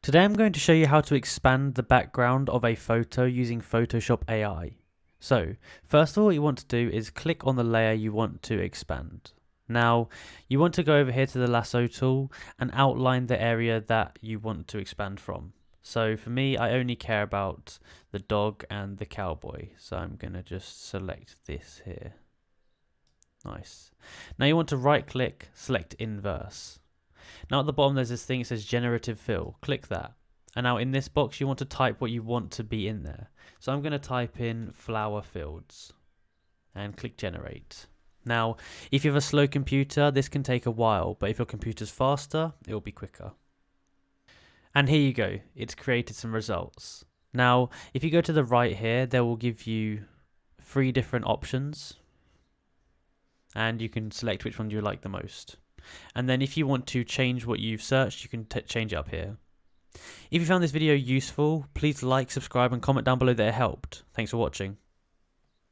Today I'm going to show you how to expand the background of a photo using Photoshop AI. So, first of all, what you want to do is click on the layer you want to expand. Now, you want to go over here to the lasso tool and outline the area that you want to expand from. So for me, I only care about the dog and the cowboy. So I'm going to just select this here. Nice. Now you want to right click, select inverse. Now at the bottom there's this thing that says generative fill. Click that. And now in this box you want to type what you want to be in there. So I'm going to type in flower fields and click generate. Now if you have a slow computer this can take a while, but if your computer's faster it will be quicker. And here you go, it's created some results. Now if you go to the right here they will give you 3 different options and you can select which one you like the most. And then if you want to change what you've searched, you can change it up here. If you found this video useful, please like, subscribe and comment down below that it helped. Thanks for watching.